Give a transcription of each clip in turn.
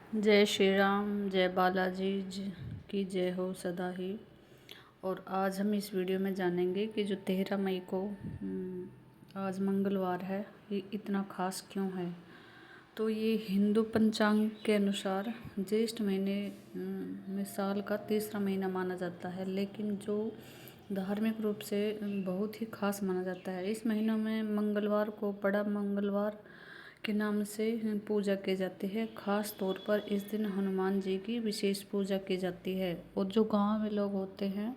जय श्री राम, जय बालाजी की जय हो सदा ही। और आज हम इस वीडियो में जानेंगे कि जो 13 मई को आज मंगलवार है, ये इतना खास क्यों है। तो ये हिंदू पंचांग के अनुसार ज्येष्ठ महीने में साल का तीसरा महीना माना जाता है, लेकिन जो धार्मिक रूप से बहुत ही खास माना जाता है। इस महीनों में मंगलवार को बड़ा मंगलवार के नाम से पूजा की जाती है। खास तौर पर इस दिन हनुमान जी की विशेष पूजा की जाती है। और जो गांव में लोग होते हैं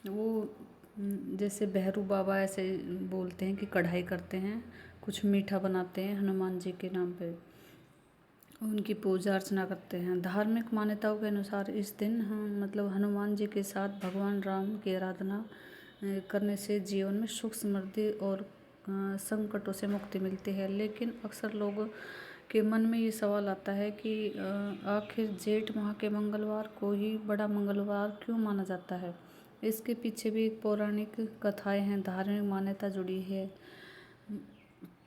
वो जैसे भैरू बाबा ऐसे बोलते हैं कि कढ़ाई करते हैं, कुछ मीठा बनाते हैं हनुमान जी के नाम पे, उनकी पूजा अर्चना करते हैं। धार्मिक मान्यताओं के अनुसार इस दिन हम मतलब हनुमान जी के साथ भगवान राम की आराधना करने से जीवन में सुख समृद्धि और संकटों से मुक्ति मिलती है। लेकिन अक्सर लोगों के मन में ये सवाल आता है कि आखिर जेठ माह के मंगलवार को ही बड़ा मंगलवार क्यों माना जाता है। इसके पीछे भी एक पौराणिक कथाएं हैं, धार्मिक मान्यता जुड़ी है।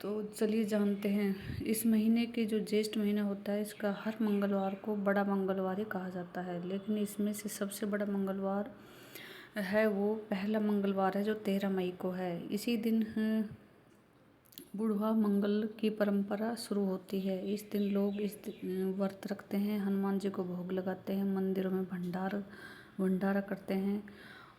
तो चलिए जानते हैं। इस महीने के जो ज्येष्ठ महीना होता है, इसका हर मंगलवार को बड़ा मंगलवार ही कहा जाता है। लेकिन इसमें से सबसे बड़ा मंगलवार है वो पहला मंगलवार है जो 13 मई को है। इसी दिन बुढ़वा मंगल की परंपरा शुरू होती है। इस दिन लोग व्रत रखते हैं, हनुमान जी को भोग लगाते हैं, मंदिरों में भंडारा करते हैं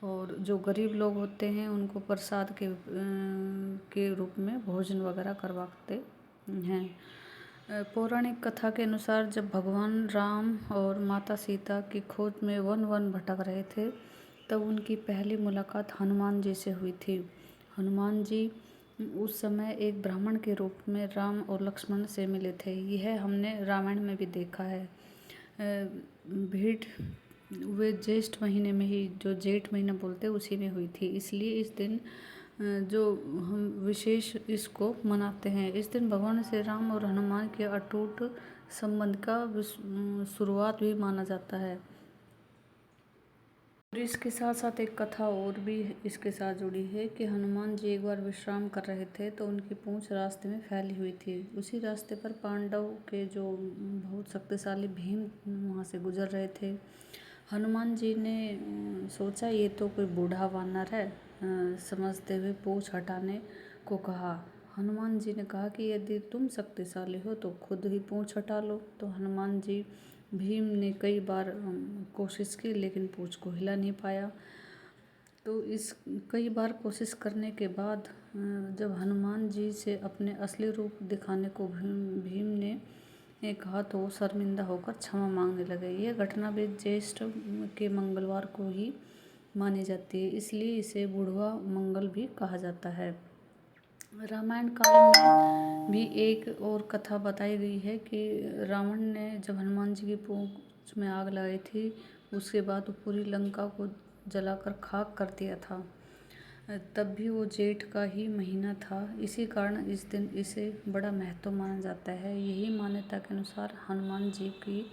और जो गरीब लोग होते हैं उनको प्रसाद के रूप में भोजन वगैरह करवाते हैं। पौराणिक कथा के अनुसार जब भगवान राम और माता सीता की खोज में वन भटक रहे थे, तब उनकी पहली मुलाकात हनुमान जी से हुई थी। हनुमान जी उस समय एक ब्राह्मण के रूप में राम और लक्ष्मण से मिले थे। यह हमने रामायण में भी देखा है। भेंट वे ज्येष्ठ महीने में ही, जो जेठ महीना बोलते हैं, उसी में हुई थी। इसलिए इस दिन जो हम विशेष इसको मनाते हैं। इस दिन भगवान श्री राम और हनुमान के अटूट संबंध का शुरुआत भी माना जाता है। और इसके साथ साथ एक कथा और भी इसके साथ जुड़ी है कि हनुमान जी एक बार विश्राम कर रहे थे तो उनकी पूंछ रास्ते में फैली हुई थी। उसी रास्ते पर पांडव के जो बहुत शक्तिशाली भीम वहाँ से गुजर रहे थे। हनुमान जी ने सोचा ये तो कोई बूढ़ा वानर है, समझते हुए पूंछ हटाने को कहा। हनुमान जी ने कहा कि यदि तुम शक्तिशाली हो तो खुद ही पूंछ हटा लो। तो हनुमान जी भीम ने कई बार कोशिश की, लेकिन पूंछ को हिला नहीं पाया। तो इस कई बार कोशिश करने के बाद जब हनुमान जी से अपने असली रूप दिखाने को भीम ने कहा तो वो शर्मिंदा होकर क्षमा मांगने लगे। यह घटना भी ज्येष्ठ के मंगलवार को ही मानी जाती है, इसलिए इसे बुढ़वा मंगल भी कहा जाता है। रामायण काल में भी एक और कथा बताई गई है कि रावण ने जब हनुमान जी की पूंछ में आग लगाई थी, उसके बाद वो पूरी लंका को जलाकर खाक कर दिया था। तब भी वो जेठ का ही महीना था। इसी कारण इस दिन इसे बड़ा महत्व माना जाता है। यही मान्यता के अनुसार हनुमान जी की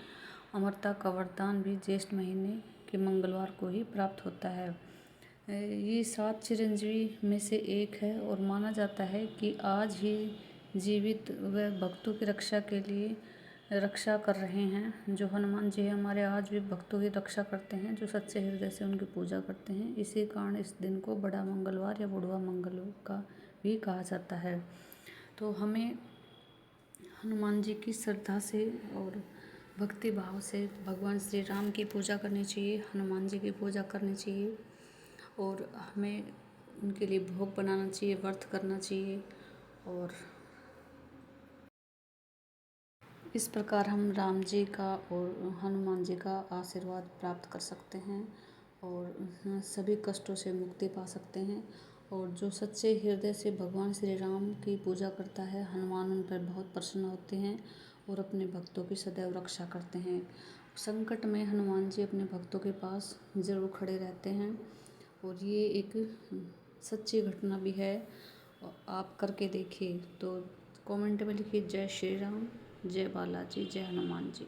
अमरता का वरदान भी ज्येष्ठ महीने के मंगलवार को ही प्राप्त होता है। ये 7 चिरंजीवी में से एक है और माना जाता है कि आज ही जीवित व भक्तों की रक्षा के लिए रक्षा कर रहे हैं। जो हनुमान जी हमारे आज भी भक्तों की रक्षा करते हैं, जो सच्चे हृदय से उनकी पूजा करते हैं। इसी कारण इस दिन को बड़ा मंगलवार या बुढ़वा मंगल का भी कहा जाता है। तो हमें हनुमान जी की श्रद्धा से और भक्ति भाव से भगवान श्री राम की पूजा करनी चाहिए, हनुमान जी की पूजा करनी चाहिए और हमें उनके लिए भोग बनाना चाहिए, व्रत करना चाहिए। और इस प्रकार हम राम जी का और हनुमान जी का आशीर्वाद प्राप्त कर सकते हैं और सभी कष्टों से मुक्ति पा सकते हैं। और जो सच्चे हृदय से भगवान श्री राम की पूजा करता है, हनुमान उन पर बहुत प्रसन्न होते हैं और अपने भक्तों की सदैव रक्षा करते हैं। संकट में हनुमान जी अपने भक्तों के पास ज़रूर खड़े रहते हैं और ये एक सच्ची घटना भी है। आप करके देखिए। तो कमेंट में लिखिए जय श्री राम, जय बालाजी, जय हनुमान जी।